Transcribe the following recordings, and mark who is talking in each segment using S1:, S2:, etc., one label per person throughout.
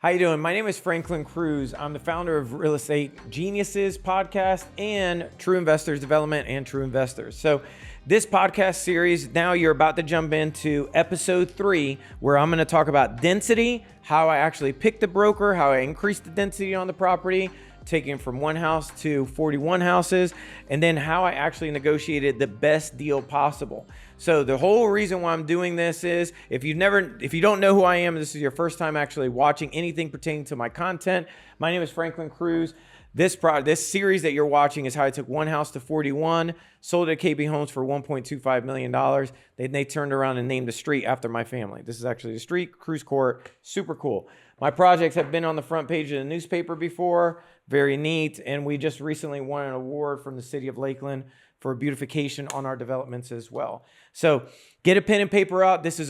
S1: How you doing? My name is Franklin Cruz. I'm the founder of Real Estate Geniuses podcast and True Investors Development and True Investors. So this podcast series, now you're about to jump into episode 3, where I'm going to talk about density, how I actually picked the broker, how I increased the density on the property, taking from 1 house to 41 houses, and then how I actually negotiated the best deal possible. So the whole reason why I'm doing this is if you don't know who I am, this is your first time actually watching anything pertaining to my content. My name is Franklin Cruz. This series that you're watching is how I took 1 house to 41, sold it at KB Homes for $1.25 million. They turned around and named the street after my family. This is actually the street, Cruz Court, super cool. My projects have been on the front page of the newspaper before, very neat. And we just recently won an award from the city of Lakeland for beautification on our developments as well. So get a pen and paper out. This is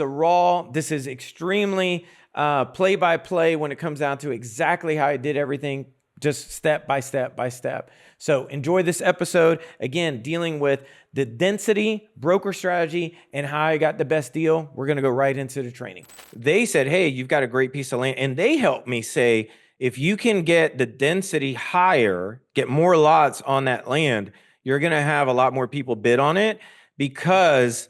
S1: this is extremely play-by-play when it comes down to exactly how I did everything, just step by step by step. So enjoy this episode. Again, dealing with the density, broker strategy, and how I got the best deal. We're going to go right into the training. They said, hey, you've got a great piece of land. And they helped me say, if you can get the density higher, get more lots on that land, you're going to have a lot more people bid on it because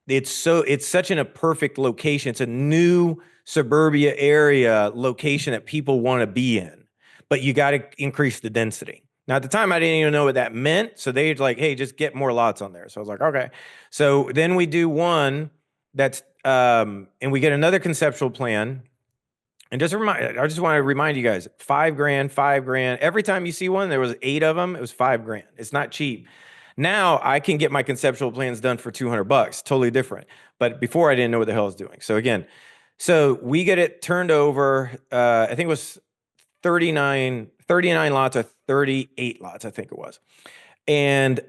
S1: it's such a perfect location. It's a new suburbia area location that people want to be in, but you got to increase the density. Now, at the time, I didn't even know what that meant. So they were like, hey, just get more lots on there. So I was like, okay. So then we do one that's, and we get another conceptual plan. And I just want to remind you guys, $5,000. Every time you see one, there was 8 of them. It was $5,000. It's not cheap. Now I can get my conceptual plans done for $200, totally different. But before I didn't know what the hell I was doing. So we get it turned over. I think it was 39 lots or 38 lots, I think it was. And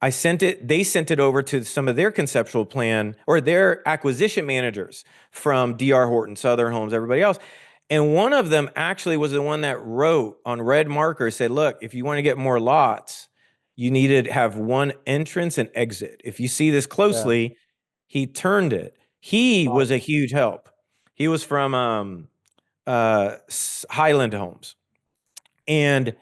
S1: they sent it over to some of their conceptual plan or their acquisition managers from DR Horton, Southern Homes, everybody else. And one of them actually was the one that wrote on red marker, said, look, if you want to get more lots, you need to have one entrance and exit. If you see this closely, he turned it. He was a huge help. He was from Highland Homes. And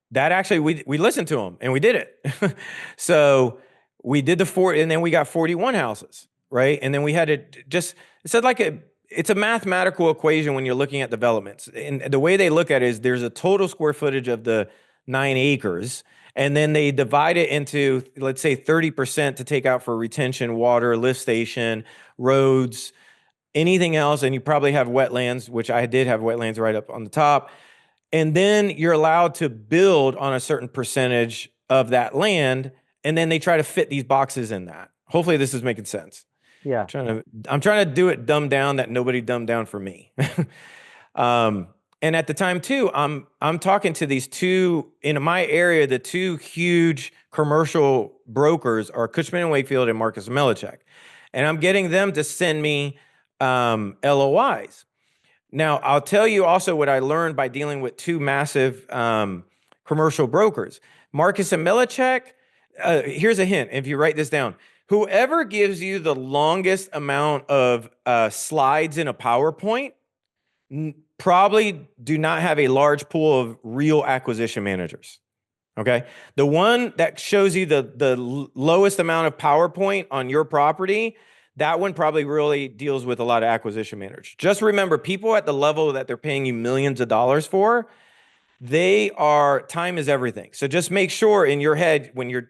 S1: that actually, we listened to him and we did it. So we did and then we got 41 houses, right? And then we had it's a mathematical equation when you're looking at developments. And the way they look at it is there's a total square footage of the 9 acres. And then they divide it into, let's say 30% to take out for retention, water, lift station, roads, anything else. And you probably have wetlands, which I did have wetlands right up on the top. And then you're allowed to build on a certain percentage of that land. And then they try to fit these boxes in that. Hopefully this is making sense.
S2: Yeah.
S1: I'm trying to do it dumbed down that nobody dumbed down for me. And at the time too, I'm talking to these two in my area. The two huge commercial brokers are Cushman & Wakefield and Marcus & Millichak. And I'm getting them to send me LOIs. Now, I'll tell you also what I learned by dealing with two massive commercial brokers. Marcus & Millichak, here's a hint, if you write this down. Whoever gives you the longest amount of slides in a PowerPoint probably do not have a large pool of real acquisition managers, okay? The one that shows you the lowest amount of PowerPoint on your property, that one probably really deals with a lot of acquisition managers. Just remember, people at the level that they're paying you millions of dollars for, time is everything. So just make sure in your head when you're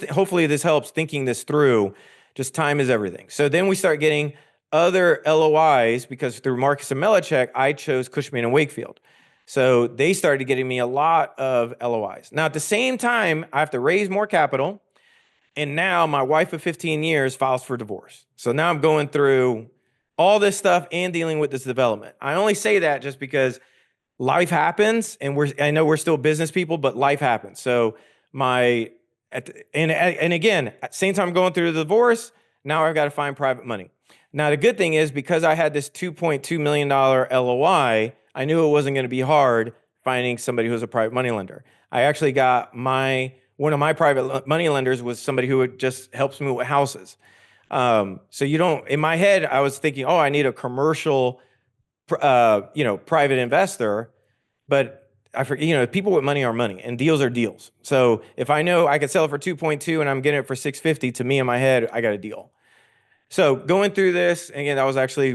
S1: hopefully this helps thinking this through, just time is everything. So then we start getting other LOIs because through Marcus & Millichak, I chose Cushman & Wakefield. So they started getting me a lot of LOIs. Now at the same time, I have to raise more capital. And now my wife of 15 years files for divorce. So now I'm going through all this stuff and dealing with this development. I only say that just because life happens and I know we're still business people, but life happens. So again, at the same time I'm going through the divorce, now I've got to find private money. Now, the good thing is because I had this $2.2 million LOI, I knew it wasn't going to be hard finding somebody who's a private money lender. I actually got one of my private money lenders was somebody who just helps me with houses. So in my head, I was thinking, I need a commercial private investor, but I forget, people with money are money and deals are deals. So if I know I could sell it for 2.2 and I'm getting it for 650, to me in my head, I got a deal. So going through this, and again, that was actually,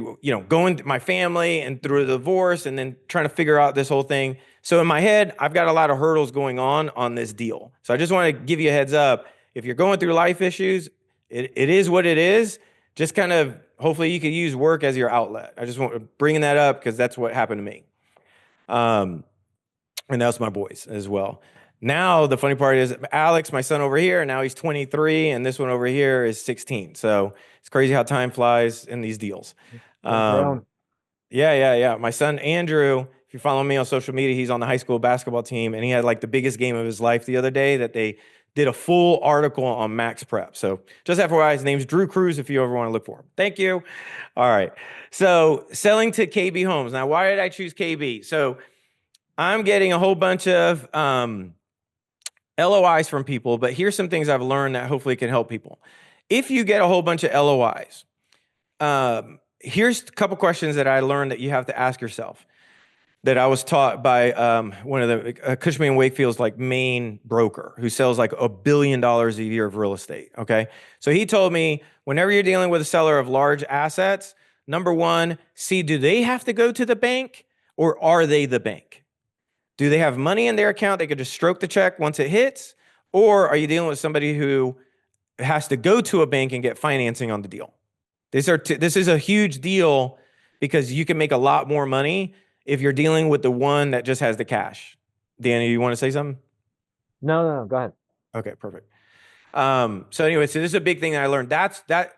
S1: going to my family and through the divorce and then trying to figure out this whole thing. So in my head, I've got a lot of hurdles going on this deal. So I just want to give you a heads up. If you're going through life issues, it is what it is. Just kind of, hopefully you could use work as your outlet. I just want bringing that up because that's what happened to me. And that's my boys as well. Now, the funny part is Alex, my son over here, now he's 23, and this one over here is 16. So it's crazy how time flies in these deals. Yeah. My son, Andrew, if you follow me on social media, he's on the high school basketball team, and he had like the biggest game of his life the other day that they did a full article on Max Prep. So just FYI, his name's Drew Cruz if you ever want to look for him. Thank you. All right. So selling to KB Homes. Now, why did I choose KB? So I'm getting a whole bunch of LOIs from people, but here's some things I've learned that hopefully can help people. If you get a whole bunch of LOIs, here's a couple questions that I learned that you have to ask yourself that I was taught by one of the Cushman & Wakefield's like main broker who sells like $1 billion a year of real estate. Okay. So he told me whenever you're dealing with a seller of large assets, number one, see, do they have to go to the bank or are they the bank? Do they have money in their account? They could just stroke the check once it hits, or are you dealing with somebody who has to go to a bank and get financing on the deal? This is a huge deal because you can make a lot more money if you're dealing with the one that just has the cash. Danny, you want to say something?
S2: No, go ahead.
S1: Okay, perfect. So anyway, so this is a big thing that I learned.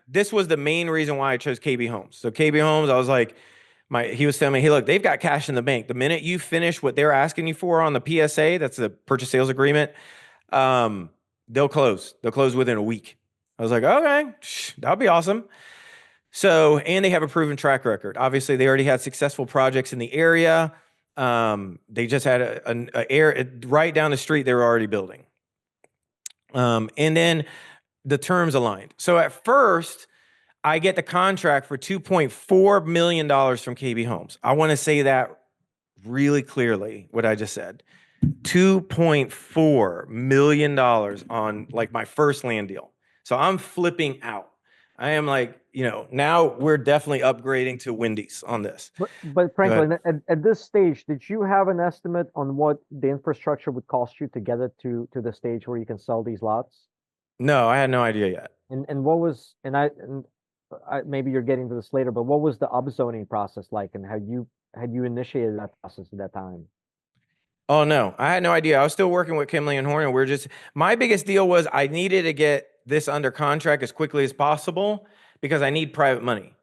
S1: This was the main reason why I chose KB Homes. So KB Homes, I was like, he was telling me, hey, look, they've got cash in the bank. The minute you finish what they're asking you for on the PSA, that's the purchase sales agreement, they'll close. They'll close within a week. I was like, okay, that'll be awesome. So, and they have a proven track record. Obviously, they already had successful projects in the area. They just had a right down the street. They were already building. And then the terms aligned. So at first, I get the contract for $2.4 million from KB Homes. I want to say that really clearly, what I just said. $2.4 million on like my first land deal. So I'm flipping out. I am like, now we're definitely upgrading to Wendy's on this.
S2: But Franklin, at this stage, did you have an estimate on what the infrastructure would cost you to get it to the stage where you can sell these lots?
S1: No, I had no idea yet.
S2: And what was maybe you're getting to this later, but what was the upzoning process like, and had you initiated that process at that time?
S1: Oh no, I had no idea. I was still working with Kimley and Horn, and my biggest deal was I needed to get this under contract as quickly as possible because I need private money.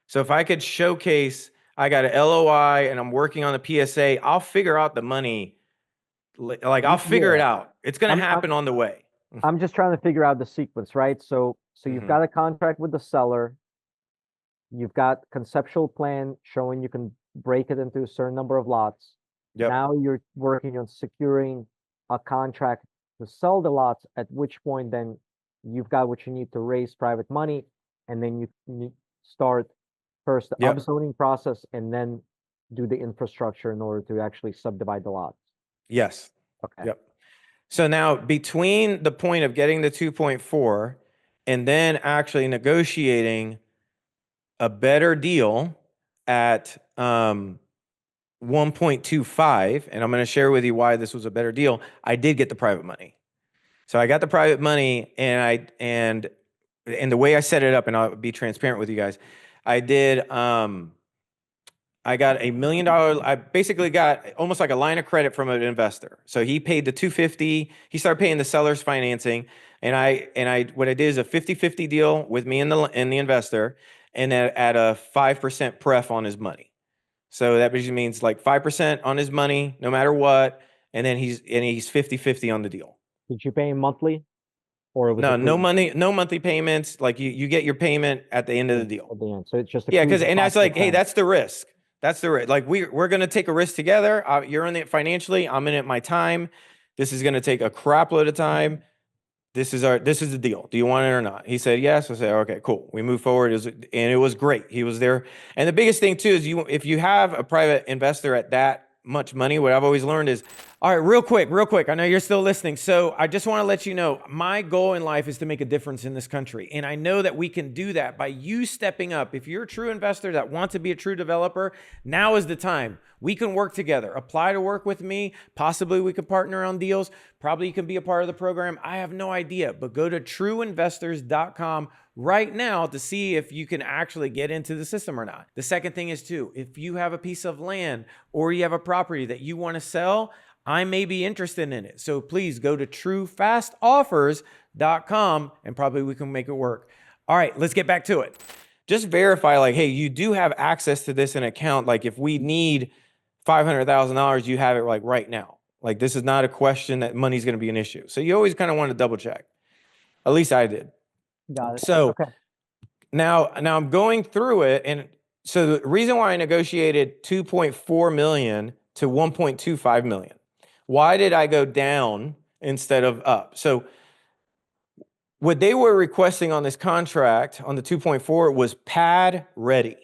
S1: So if I could showcase I got an LOI and I'm working on the PSA, I'll figure out the money. Like I'll figure it out. It's going to happen on the way.
S2: I'm just trying to figure out the sequence, right? So you've got a contract with the seller. You've got conceptual plan showing you can break it into a certain number of lots. Yep. Now you're working on securing a contract to sell the lots, at which point then you've got what you need to raise private money, and then you start first the upzoning process and then do the infrastructure in order to actually subdivide the lots.
S1: Yes.
S2: Okay.
S1: Yep. So now between the point of getting the 2.4 and then actually negotiating a better deal at 1.25, and I'm going to share with you why this was a better deal. I did get the private money. So I got the private money, and the way I set it up, and I'll be transparent with you guys, I did I got $1 million. I basically got almost like a line of credit from an investor. So he paid the 250. He started paying the seller's financing, and I what I did is a 50-50 deal with me and the investor, and at a 5% pref on his money. So that basically means like 5% on his money, no matter what, and then he's 50-50 on the deal.
S2: Did you pay him monthly? Or was
S1: no money, no monthly payments. Like you get your payment at the end of the deal.
S2: At the end. So it's just
S1: and that's like, hey, that's the risk. That's the risk. Like we're gonna take a risk together. You're in it financially. I'm in it my time. This is gonna take a crap load of time. this is the deal. Do you want it or not? He said yes. I said, okay, cool. We move forward. And it was great. He was there. And the biggest thing too is if you have a private investor at that much money, what I've always learned is, all right, real quick. I know you're still listening. So I just want to let you know, my goal in life is to make a difference in this country. And I know that we can do that by you stepping up. If you're a true investor that wants to be a true developer, now is the time. We can work together. Apply to work with me. Possibly we could partner on deals. Probably you can be a part of the program. I have no idea, but go to trueinvestors.com right now to see if you can actually get into the system or not. The second thing is too, if you have a piece of land or you have a property that you want to sell, I may be interested in it. So please go to truefastoffers.com and probably we can make it work. All right, let's get back to it. Just verify like, hey, you do have access to this in account. Like if we need $500,000, you have it like right now. Like this is not a question that money's going to be an issue. So you always kind of want to double check. At least I did.
S2: Got it.
S1: So
S2: okay.
S1: now I'm going through it. And so the reason why I negotiated 2.4 million to 1.25 million, why did I go down instead of up? So what they were requesting on this contract on the 2.4 was pad ready.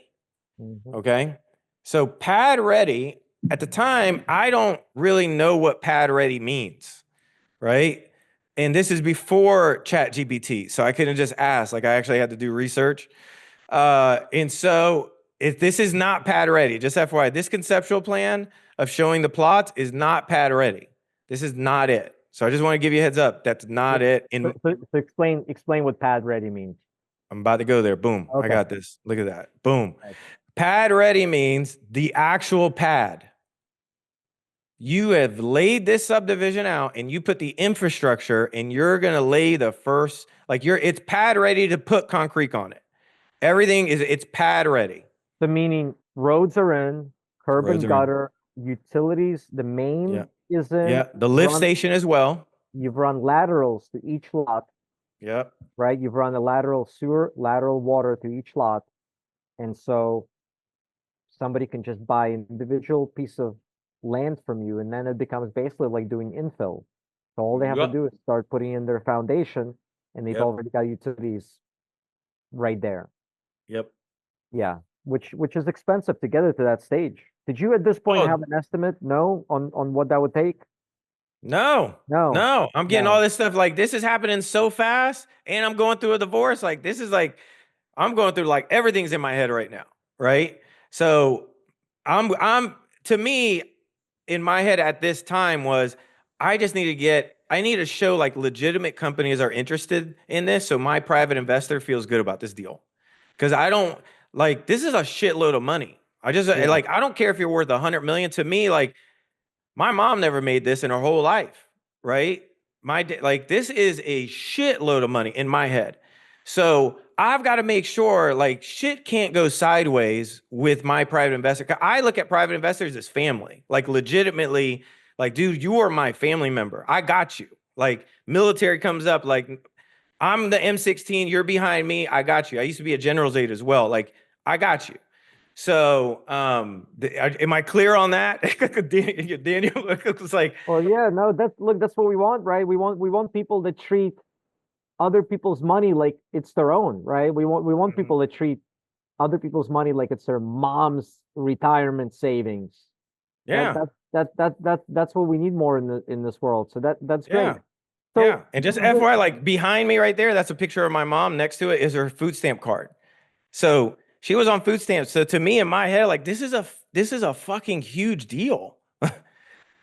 S1: Okay. So pad ready at the time, I don't really know what pad ready means. Right. And this is before ChatGPT. So I couldn't just ask, like I actually had to do research. And so if this is not pad ready, just FYI, this conceptual plan of showing the plots is not pad ready. This is not it. So I just want to give you a heads up. That's not it.
S2: So explain what pad ready means.
S1: I'm about to go there. Boom.
S2: Okay.
S1: I got this. Look at that. Boom. Right. Pad ready means the actual pad. You have laid this subdivision out and you put the infrastructure and you're going to lay the first, like it's pad ready to put concrete on it. Everything it's pad ready.
S2: So meaning roads are in, curb and gutter, utilities, the main is in.
S1: Yeah, the lift station as well.
S2: You've run laterals to each lot.
S1: Yep.
S2: Right? You've run a lateral sewer, lateral water to each lot. And so somebody can just buy an individual piece of land from you, and then it becomes basically like doing infill. So all they have to do is start putting in their foundation, and they've already got utilities right there.
S1: Yep.
S2: Yeah, which is expensive to get it to that stage. Did you at this point have an estimate? No, on what that would take?
S1: No. I'm getting all this stuff. Like this is happening so fast, and I'm going through a divorce. Like this is like I'm going through like everything's in my head right now, right? So I'm to me in my head at this time was I need to show like legitimate companies are interested in this, so my private investor feels good about this deal. Because I don't like this is a shitload of money. I just like I don't care if you're worth 100 million. To me, like my mom never made this in her whole life, right? Like this is a shitload of money in my head. So I've got to make sure like shit can't go sideways with my private investor. I look at private investors as family, like legitimately, like, dude, you are my family member. I got you. Like military comes up, like I'm the M16, you're behind me. I got you. I used to be a general's aide as well. Like I got you. So, am I clear on that? Daniel was like,
S2: well, yeah, no, that's what we want, right? We want people that treat other people's money like it's their own, right? We want people that treat other people's money like it's their mom's retirement savings.
S1: Yeah,
S2: that's what we need more in this world. So that's great.
S1: So, yeah, and just FYI, like behind me right there, that's a picture of my mom. Next to it is her food stamp card. So she was on food stamps. So to me, in my head, like this is a fucking huge deal.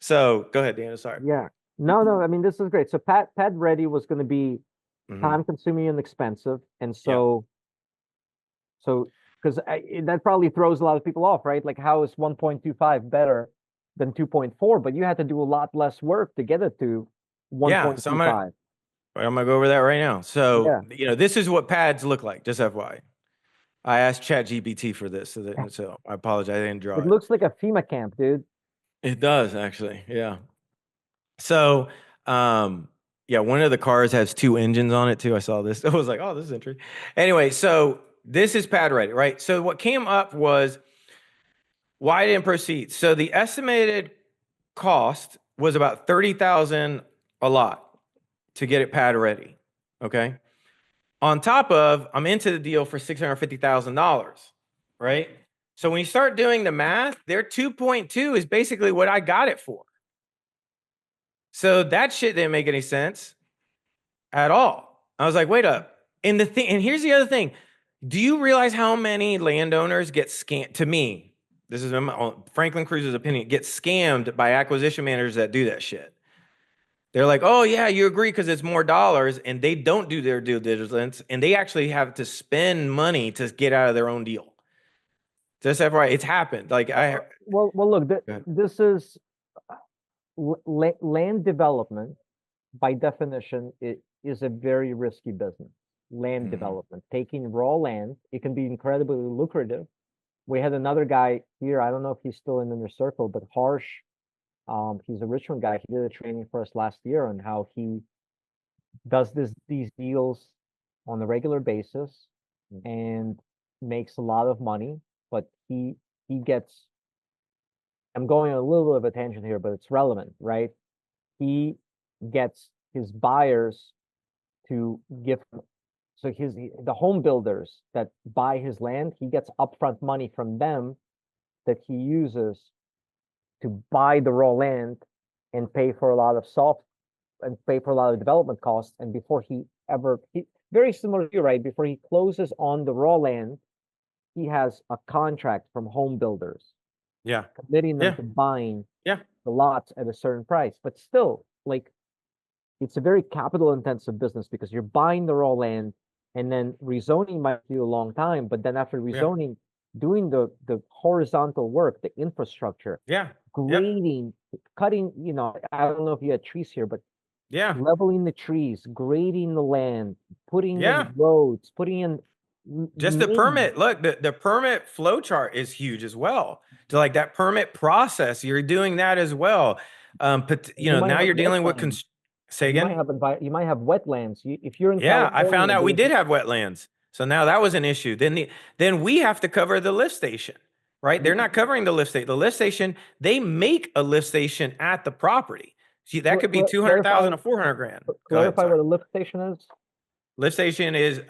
S1: So go ahead, Daniel. Sorry.
S2: Yeah. No. I mean, this is great. So pad ready was going to be time consuming and expensive, and so because that probably throws a lot of people off, right? Like, how is 1.25 better than 2.4? But you had to do a lot less work to get it to 1.25.
S1: Yeah, so I'm gonna go over that right now. So this is what pads look like. Just FYI. I asked ChatGPT for this, so I apologize. I didn't draw it.
S2: It looks like a FEMA camp, dude.
S1: It does actually, yeah. So, one of the cars has 2 engines on it too. I saw this. I was like, oh, this is interesting. Anyway, so this is pad ready, right? So what came up was why I didn't proceed. So the estimated cost was about $30,000 a lot. to get it pad ready. Okay. On top of, I'm into the deal for $650,000, right? So when you start doing the math, their 2.2 is basically what I got it for. So that shit didn't make any sense at all. I was like, wait up. And here's the other thing. Do you realize how many landowners get scammed? To me, this is Franklin Cruz's opinion, get scammed by acquisition managers that do that shit. They're like, oh yeah, you agree because it's more dollars, and they don't do their due diligence, and they actually have to spend money to get out of their own deal. Just FYI, it's happened. Like
S2: well, look, this is land development. By definition, it is a very risky business. Land development, taking raw land, it can be incredibly lucrative. We had another guy here. I don't know if he's still in the circle, but Harsh. He's a Richmond guy. He did a training for us last year on how he does these deals on a regular basis and makes a lot of money. But he gets. I'm going on a little bit of a tangent here, but it's relevant, right? He gets his buyers to give. So the home builders that buy his land, he gets upfront money from them that he uses to buy the raw land and pay for a lot of development costs. And before very similar to you, right? Before he closes on the raw land, he has a contract from home builders.
S1: Yeah.
S2: Committing them to buying the lots at a certain price. But still, like, it's a very capital intensive business because you're buying the raw land and then rezoning might take a long time. But then after rezoning, doing the horizontal work, the infrastructure, grading, cutting, I don't know if you had trees here, but leveling the trees, grading the land, putting in roads, putting in
S1: just the permit. Look, the permit flow chart is huge as well. So like that permit process, you're doing that as well. But now you're dealing with say again.
S2: You might have wetlands. If you're in
S1: California, I found out we did have wetlands. So now that was an issue. Then we have to cover the lift station, right? They're not covering the lift station. The lift station, they make a lift station at the property. See, that could be 200,000 or 400,000.
S2: Clarify what a lift station is.
S1: Lift station is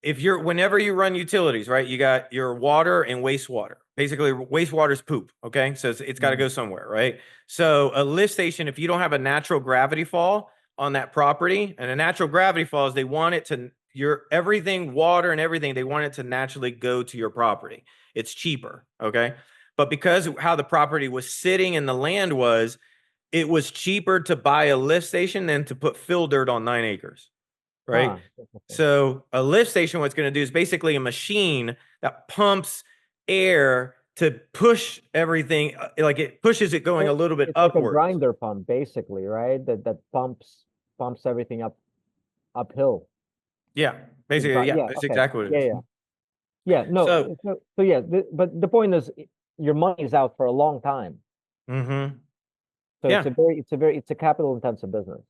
S1: whenever you run utilities, right? You got your water and wastewater. Basically, wastewater is poop. Okay, so it's got to go somewhere, right? So a lift station, if you don't have a natural gravity fall on that property, and a natural gravity fall is they want it to everything, water and everything, they want it to naturally go to your property. It's cheaper, okay? But because of how the property was sitting and the land was, it was cheaper to buy a lift station than to put fill dirt on 9 acres, right? So a lift station, what's going to do is basically a machine that pumps air to push everything, like it pushes it going a little bit upwards.
S2: Like a grinder pump, basically, right? That pumps everything uphill.
S1: Yeah, basically, that's exactly what it is.
S2: No. But the point is, your money is out for a long time.
S1: Mm-hmm.
S2: So it's a capital intensive business.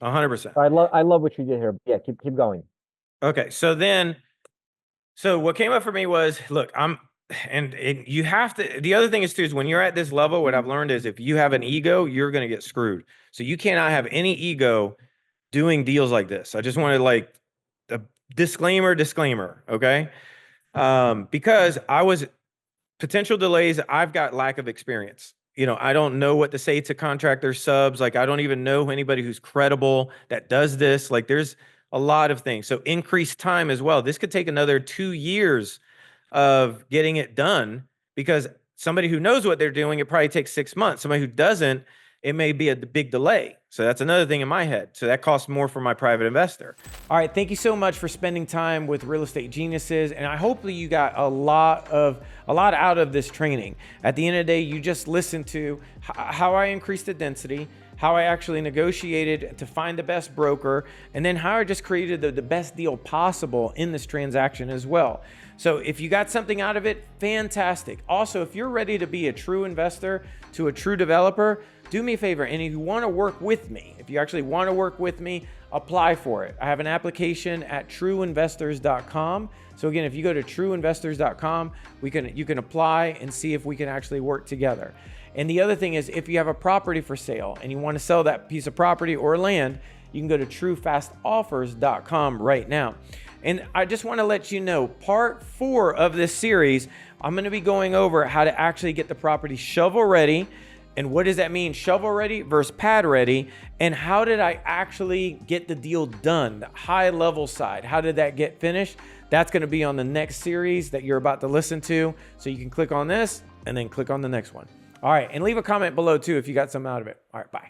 S1: 100%.
S2: I love what you did here. Yeah, keep going.
S1: Okay, so what came up for me was, look, you have to. The other thing is too is when you're at this level, what I've learned is if you have an ego, you're going to get screwed. So you cannot have any ego doing deals like this. I just wanted like a disclaimer, okay? Because I was potential delays. I've got lack of experience. I don't know what to say to contractors, subs. Like, I don't even know anybody who's credible that does this. Like, there's a lot of things. So increased time as well. This could take another 2 years of getting it done because somebody who knows what they're doing, it probably takes 6 months. Somebody who doesn't, it may be a big delay. So that's another thing in my head. So that costs more for my private investor. All right. Thank you so much for spending time with Real Estate Geniuses. And I hope that you got a lot out of this training. At the end of the day, you just listened to how I increased the density, how I actually negotiated to find the best broker, and then how I just created the best deal possible in this transaction as well. So if you got something out of it, fantastic. Also, if you're ready to be a true investor to a true developer, do me a favor. And if you want to work with with me, if you actually want to work with me, apply for it. I have an application at trueinvestors.com. So again, if you go to trueinvestors.com, you can apply and see if we can actually work together. And the other thing is, if you have a property for sale and you want to sell that piece of property or land, you can go to truefastoffers.com right now. And I just want to let you know, part 4 of this series, I'm going to be going over how to actually get the property shovel ready. And what does that mean, shovel ready versus pad ready? And how did I actually get the deal done, the high level side? How did that get finished? That's going to be on the next series that you're about to listen to. So you can click on this and then click on the next one. All right. And leave a comment below too if you got something out of it. All right. Bye.